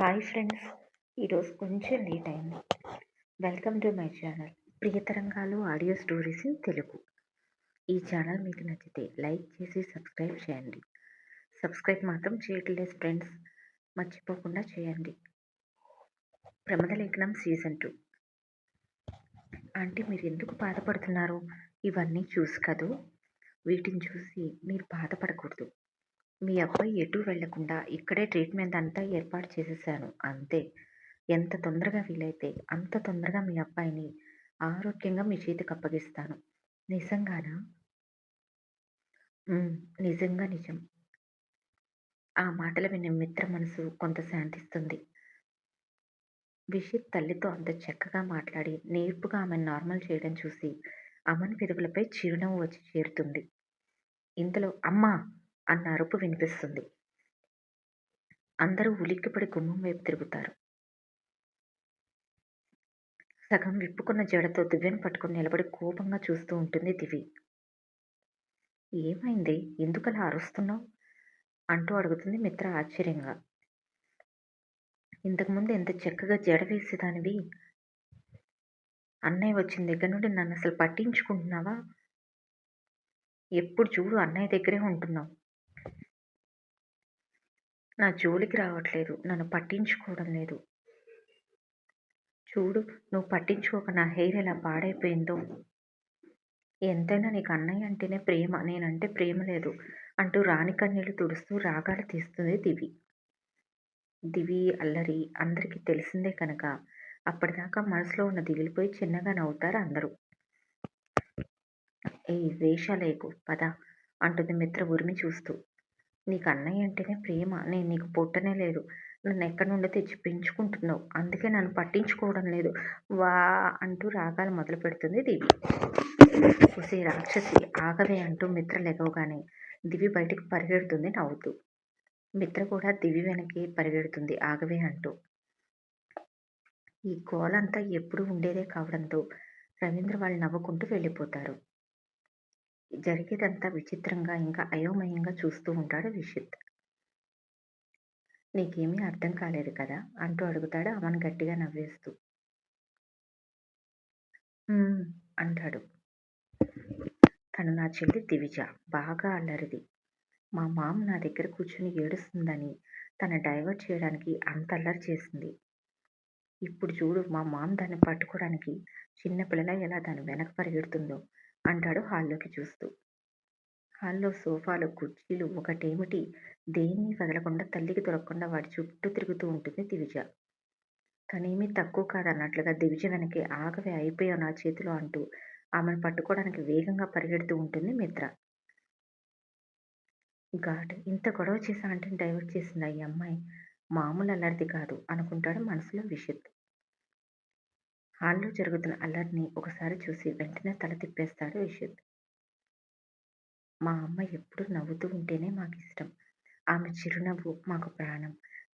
Hi friends, ఈరోజు కొంచెం late అయింది. Welcome to my channel Priyatarangalu audio stories in Telugu. ఈ ఛానల్ మీకు నచ్చితే లైక్ చేసి సబ్స్క్రైబ్ చేయండి. సబ్స్క్రైబ్ మాత్రం చేయట్లేదు ఫ్రెండ్స్, మర్చిపోకుండా చేయండి. ప్రమదలేఖనం సీజన్ 2. అంటే మీరు ఎందుకు బాధపడుతున్నారు? ఇవన్నీ చూసి కదూ. వీటిని చూసి మీరు బాధపడకూడదు. మీ అబ్బాయి ఎటు వెళ్లకుండా ఇక్కడే ట్రీట్మెంట్ అంతా ఏర్పాటు చేసేసాను అంతే. ఎంత తొందరగా వీలైతే అంత తొందరగా మీ అబ్బాయిని ఆరోగ్యంగా మీ చేతికి అప్పగిస్తాను. నిజంగానా? నిజంగా నిజం. ఆ మాటలు వినే మిత్ర మనసు కొంత శాంతిస్తుంది. విషిత్ తల్లితో అంత చక్కగా మాట్లాడి నేర్పుగా ఆమెను నార్మల్ చేయడం చూసి అమన్ పెదవులపై చిరునవ్వు వచ్చి చేరుతుంది. ఇంతలో అమ్మా అన్న అరుపు వినిపిస్తుంది. అందరూ ఉలిక్కిపడి గుమ్మం వైపు తిరుగుతారు. సగం విప్పుకున్న జడతో దివ్యను పట్టుకుని నిలబడి కోపంగా చూస్తూ ఉంటుంది దివి. ఏమైంది? ఎందుకలా అరుస్తున్నావు? అంటూ అడుగుతుంది మిత్ర ఆశ్చర్యంగా. ఇంతకుముందు ఎంత చక్కగా జడ వేసేదానివి, అన్నయ్య వచ్చిన దగ్గర నుండి నన్ను అసలు పట్టించుకుంటున్నావా? ఎప్పుడు చూడు అన్నయ్య దగ్గరే ఉంటున్నావు. నా జోలికి రావట్లేదు, నన్ను పట్టించుకోవడం లేదు. చూడు, నువ్వు పట్టించుకోక నా హెయిర్ ఎలా పాడైపోయిందో. ఎంతైనా నీకు అన్నయ్య అంటేనే ప్రేమ, నేనంటే ప్రేమ లేదు అంటూ రాణి కన్నీళ్లు తుడుస్తూ రాగాలు తీస్తుంది దివి. దివి అల్లరి అందరికీ తెలిసిందే కనుక అప్పటిదాకా మనసులో ఉన్న దిగిలిపోయి చిన్నగా నవ్వుతారు అందరూ. ఏ వేషాలేకు పద అంటుంది మిత్ర ఉరిమి చూస్తూ. నీకు అన్నయ్య అంటేనే ప్రేమ, నేను నీకు పుట్టనే లేదు. నన్ను ఎక్కడి నుండి తెచ్చి పెంచుకుంటున్నావు, అందుకే నన్ను పట్టించుకోవడం లేదు వా అంటూ రాగాలు మొదలు పెడుతుంది దివి. చూసి రాక్షసి ఆగవే అంటూ మిత్ర లెగవగానే దివి బయటికి పరిగెడుతుంది నవ్వుతూ. మిత్ర కూడా దివి వెనక్కి పరిగెడుతుంది ఆగవే అంటూ. ఈ గోలంతా ఎప్పుడూ ఉండేదే కావడంతో రవీంద్ర వాళ్ళు నవ్వుకుంటూ వెళ్ళిపోతారు. జరిగేదంతా విచిత్రంగా ఇంకా అయోమయంగా చూస్తూ ఉంటాడు విషిత్. నీకేమీ అర్థం కాలేదు కదా అంటూ అడుగుతాడు అమన్ గట్టిగా నవ్వేస్తూ. అంటాడు. తను నా చెల్లి దివిజ, బాగా అల్లరిది. మా మామ నా దగ్గర కూర్చుని ఏడుస్తుందని తన డైవర్ట్ చేయడానికి అంత అల్లరి చేసింది. ఇప్పుడు చూడు, మా మామ దాన్ని పట్టుకోవడానికి చిన్నపిల్లలా ఎలా దాని వెనక పరిగెడుతుందో అంటాడు హాల్లోకి చూస్తూ. హాల్లో సోఫాలు కుర్చీలు ఒకటేమిటి దేన్ని వదలకుండా తల్లికి దొరకకుండా వాడి చుట్టూ తిరుగుతూ ఉంటుంది దివిజ. తనేమీ తక్కువ కాదన్నట్లుగా దివిజ వెనక్కి ఆగవే అయిపోయావు నా చేతిలో అంటూ ఆమెను పట్టుకోవడానికి వేగంగా పరిగెడుతూ ఉంటుంది మిత్ర. గాడ్, ఇంత గొడవ చేసి ఆంటీని డైవర్ట్ చేసింది ఈ అమ్మాయి, మామూలు అల్లరిది కాదు అనుకుంటాడు మనసులో విషిత్. హాల్లో జరుగుతున్న అల్లరిని ఒకసారి చూసి వెంటనే తల తిప్పేస్తాడు విషిత్. మా అమ్మ ఎప్పుడు నవ్వుతూ ఉంటేనే మాకు ఇష్టం. ఆమె చిరునవ్వు మాకు ప్రాణం.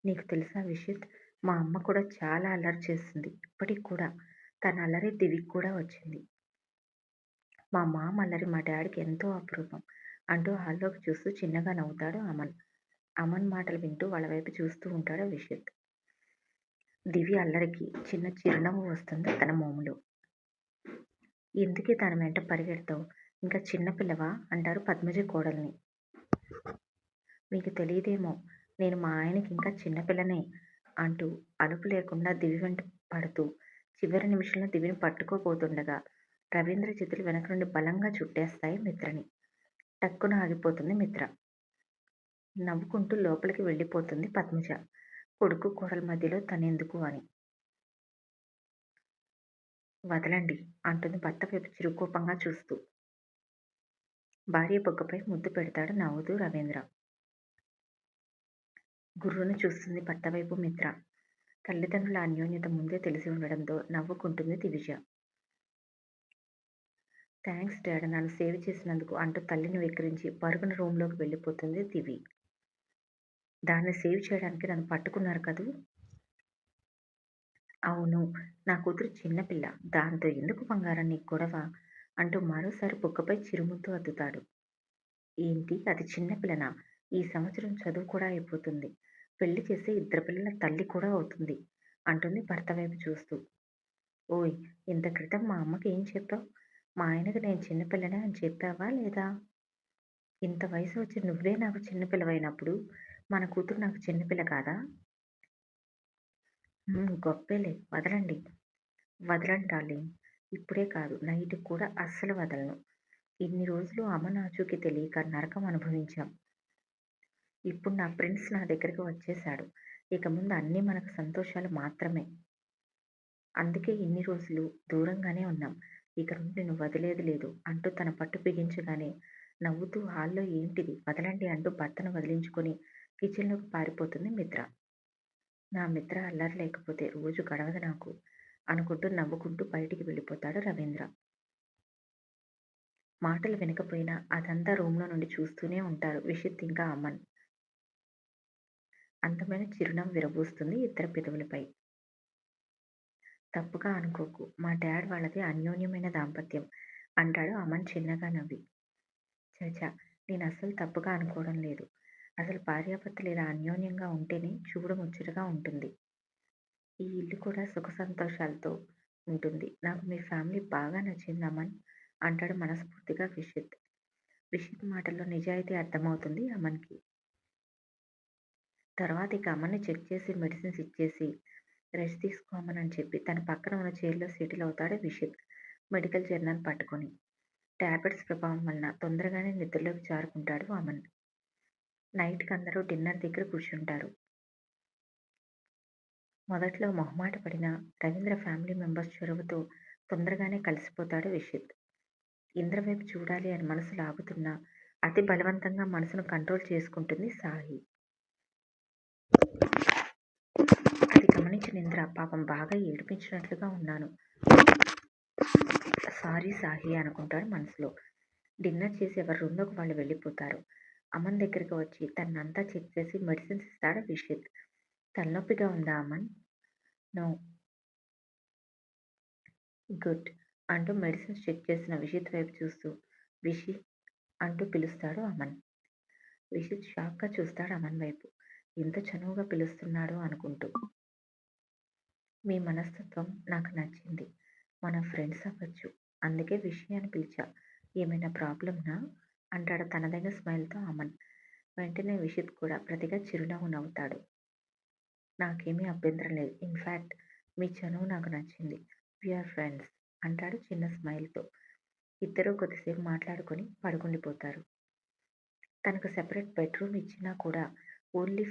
నీకు తెలుసా విషిత్, మా అమ్మ కూడా చాలా అల్లరి చేస్తుంది. ఇప్పటికి కూడా తన అల్లరి దివికి కూడా వచ్చింది. మా మామ అల్లరి మా డాడీకి ఎంతో అపురూపం అంటూ హాల్లోకి చూస్తూ చిన్నగా నవ్వుతాడు అమన్. అమన్ మాటలు వింటూ వాళ్ళ వైపు చూస్తూ ఉంటాడు విషిత్. దివి అల్లరికి చిన్న చిరునవ్వు వస్తుంది తన మోములో. ఎందుకే తన వెంట పరిగెడతావు, ఇంకా చిన్నపిల్లవా అంటారు పద్మజ కోడల్ని. మీకు తెలియదేమో, నేను మా ఆయనకి ఇంకా చిన్నపిల్లనే అంటూ అలుపు లేకుండా దివి వెంట పడుతూ చివరి నిమిషంలో దివిని పట్టుకోబోతుండగా రవీంద్ర చేతులు వెనక నుండి బలంగా చుట్టేస్తాయి మిత్రని. టక్కున ఆగిపోతుంది మిత్ర. నవ్వుకుంటూ లోపలికి వెళ్ళిపోతుంది పద్మజ. కొడుకు కోడల మధ్యలో తనెందుకు అని. వదలండి అంటుంది భర్త వైపు చిరుకోపంగా చూస్తూ. భార్య బొగ్గపై ముద్దు పెడతాడు నవ్వుతూ రవీంద్ర. గుర్రును చూస్తుంది భర్త వైపు మిత్ర. తల్లిదండ్రుల అన్యోన్యత ముందే తెలిసి ఉండడంతో నవ్వుకుంటుంది దివిజ. థ్యాంక్స్ డాడ్, నన్ను సేవ్ చేసినందుకు అంటూ తల్లిని వెక్కిరించి పరుగున రూమ్లోకి వెళ్ళిపోతుంది దివి. దాన్ని సేవ్ చేయడానికి నన్ను పట్టుకున్నారు కదూ. అవును, నా కూతురు చిన్నపిల్ల, దాంతో ఎందుకు బంగారం నీకు గొడవ అంటూ మరోసారి బుగ్గపై చిరుముద్దు అద్దుతాడు. ఏంటి, అది చిన్నపిల్లనా? ఈ సంవత్సరం చదువు కూడా అయిపోతుంది. పెళ్లి చేసి 2 పిల్లల తల్లి కూడా అవుతుంది అంటుంది భర్త వైపు చూస్తూ. ఓయ్! ఇంత క్రితం మా అమ్మకి ఏం చెప్పావు? మా ఆయనకి నేను చిన్నపిల్లనే అని చెప్పావా లేదా? ఇంత వయసు వచ్చి నువ్వే నాకు చిన్నపిల్లవైనప్పుడు మన కూతురు నాకు చిన్నపిల్ల కాదా? గొప్పేలే వదలండి. వదలను డార్లింగ్. ఇప్పుడే కాదు నైట్‌కి కూడా అస్సలు వదలను. ఇన్ని రోజులు అమ్మ నాచుకి తెలియక నరకం అనుభవించాం. ఇప్పుడు నా ప్రిన్స్ నా దగ్గరికి వచ్చేశాడు. ఇక ముందు అన్నీ మనకు సంతోషాలు మాత్రమే. అందుకే ఇన్ని రోజులు దూరంగానే ఉన్నాం. ఇక నుండి నిన్ను వదిలేది లేదు అంటూ తన పట్టు బిగించగానే నవ్వుతూ హాల్‌లో ఏంటిది వదలండి అంటూ భర్తను వదిలించుకొని కిచెన్‌లోకి పారిపోతుంది మిత్ర. నా మిత్ర అల్లరి లేకపోతే రోజు గడవదు నాకు అనుకుంటూ నవ్వుకుంటూ బయటికి వెళ్ళిపోతాడు రవీంద్ర. మాటలు వినకపోయినా అదంతా రూమ్‌లో నుండి చూస్తూనే ఉంటారు విషిత్ ఇంకా అమన్. అందమైన చిరునవ్వు విరబూస్తుంది ఇద్దరి పెదవులపై. తప్పుగా అనుకోకు. మా డాడ్ వాళ్ళది అన్యోన్యమైన దాంపత్యం అంటాడు అమన్ చిన్నగా నవ్వి. ఛ! నేనస్సలు తప్పుగా అనుకోవడం లేదు. అసలు భార్యాభర్తలు ఇలా అన్యోన్యంగా ఉంటేనే చూడముచ్చటగా ఉంటుంది. ఈ ఇల్లు కూడా సుఖ సంతోషాలతో ఉంటుంది. నాకు మీ ఫ్యామిలీ బాగా నచ్చింది అమన్ అంటాడు మనస్ఫూర్తిగా విషిత్. విషిత్ మాటల్లో నిజాయితీ అర్థమవుతుంది అమన్‌కి. తర్వాత ఇక అమన్‌ని చెక్ చేసి మెడిసిన్స్ ఇచ్చేసి రెస్ట్ తీసుకో అమన్ అని చెప్పి తన పక్కన ఉన్న చైర్‌లో సెటిల్ అవుతాడు విషిత్ మెడికల్ జర్నల్ పట్టుకొని. టాబ్లెట్స్ ప్రభావం వలన తొందరగానే నిద్రలోకి జారుకుంటాడు అమన్. నైట్‌కి అందరూ డిన్నర్ దగ్గర కూర్చుంటారు. మొదట్లో మొహమాట పడిన రవీంద్ర ఫ్యామిలీ మెంబర్స్ చొరవతో తొందరగానే కలిసిపోతాడు విషిత్. ఇంద్ర వైపు చూడాలి అని మనసు లాగుతున్నా అతి బలవంతంగా మనసును కంట్రోల్ చేసుకుంటుంది సాహి. అది గమనించిన ఇంద్ర పాపం బాగా ఏడిపించినట్లుగా ఉన్నాను. సారీ సాహి అనుకుంటాడు మనసులో. డిన్నర్ చేసి ఎవరి రూమ్‌లోకి వాళ్ళు వెళ్ళిపోతారు. అమన్ దగ్గరికి వచ్చి తననంతా చెక్ చేసి మెడిసిన్స్ ఇస్తాడు విషిత్. తలనొప్పిగా ఉందా అమన్? నో. గుడ్ అంటూ మెడిసిన్స్ చెక్ చేసిన విషిత్ వైపు చూస్తూ విషి అంటూ పిలుస్తాడు అమన్. విషిత్ షాక్‌గా చూస్తాడు అమన్ వైపు. ఎంత చనువుగా పిలుస్తున్నాడో అనుకుంటూ. మీ మనస్తత్వం నాకు నచ్చింది. మనం ఫ్రెండ్స్ అవ్వచ్చు. అందుకే విషి అని పిలిచా. ఏమైనా ప్రాబ్లమ్‌నా? అంటాడు తనదైన స్మైల్‌తో అమన్. వెంటనే విషిత్ కూడా ప్రతిగా చిరునవ్వు నవ్వుతాడు. నాకేమీ అభ్యంతరం లేదు. ఇన్‌ఫాక్ట్ మీ చనువు నాకు నచ్చింది. వి ఆర్ ఫ్రెండ్స్ అంటాడు చిన్న స్మైల్‌తో. ఇద్దరూ కొద్దిసేపు మాట్లాడుకొని పడుకుండిపోతారు. తనకు సెపరేట్ బెడ్‌రూమ్ ఇచ్చినా కూడా ఓన్లీ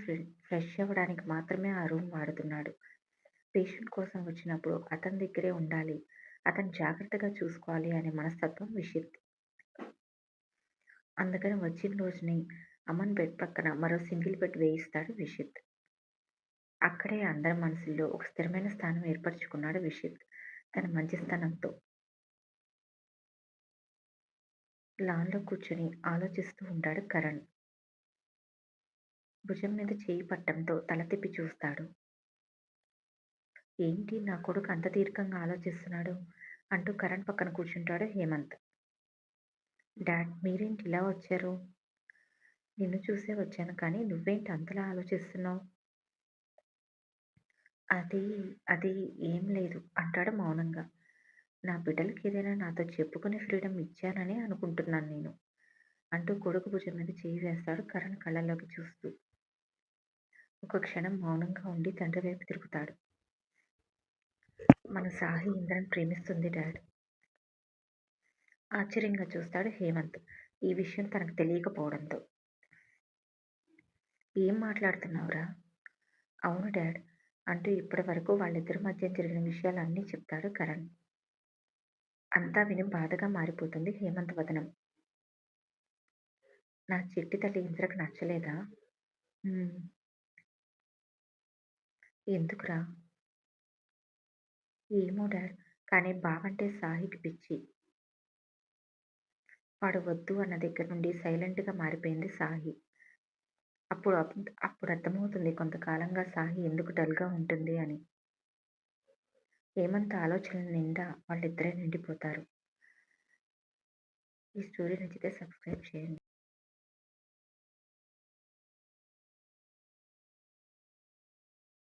ఫ్రెష్ అవ్వడానికి మాత్రమే ఆ రూమ్ వాడుతున్నాడు. పేషెంట్ కోసం వచ్చినప్పుడు అతని దగ్గరే ఉండాలి. అతను జాగ్రత్తగా చూసుకోవాలి అనే మనస్తత్వం విషిత్. అందుకని వచ్చిన రోజునే అమన్ బెడ్ పక్కన మరో సింగిల్ బెడ్ వేయిస్తాడు విషిత్. అక్కడే అందరి మనసుల్లో ఒక స్థిరమైన స్థానం ఏర్పరచుకున్నాడు విషిత్ తన మంచితనంతో. లాన్‌లో కూర్చొని ఆలోచిస్తూ ఉంటాడు కరణ్. భుజం మీద చేయి పట్టంతో తల తిప్పి చూస్తాడు. ఏంటి నా కొడుకు అంత దీర్ఘంగా ఆలోచిస్తున్నాడు అంటూ కరణ్ పక్కన కూర్చుంటాడు హేమంత్. డాడ్ మీరేంటి ఇలా వచ్చారు? నిన్ను చూసే వచ్చాను కానీ నువ్వేంటి అంతలా ఆలోచిస్తున్నావు? అది అది ఏం లేదు అంటాడు మౌనంగా. నా బిడ్డలకి ఏదైనా నాతో చెప్పుకునే ఫ్రీడమ్ ఇచ్చాననే అనుకుంటున్నాను నేను అంటూ కొడుకు భుజం మీద చేయి వేస్తాడు కరణ్ కళ్ళల్లోకి చూస్తూ. ఒక క్షణం మౌనంగా ఉండి తండ్రి వైపు తిరుగుతాడు. మన సాహి ఇంద్రని ప్రేమిస్తుంది డాడ్. ఆశ్చర్యంగా చూస్తాడు హేమంత్ ఈ విషయం తనకు తెలియకపోవడంతో. ఏం మాట్లాడుతున్నావురా? అవును డాడ్ అంటూ ఇప్పటి వరకు వాళ్ళిద్దరి మధ్య జరిగిన విషయాలన్నీ చెప్తాడు కరణ్. అంతా విని బాధగా మారిపోతుంది హేమంత్ వదనం. నా చిట్టి తల్లి ఇంద్రకు నచ్చలేదా? "హ్మ్. ఎందుకురా? ఏమో డాడ్ కానీ బావంటే సాహికి పిచ్చి. వాడు వద్దు అన్న దగ్గర నుండి సైలెంట్‌గా మారిపోయింది సాహి. అప్పుడు అర్థమవుతుంది కొంతకాలంగా సాహి ఎందుకు డల్‌గా ఉంటుంది అని. హేమంత్ ఆలోచనల నిండా వాళ్ళిద్దరే నిండిపోతారు. ఈ స్టోరీ నచ్చితే సబ్స్క్రైబ్ చేయండి.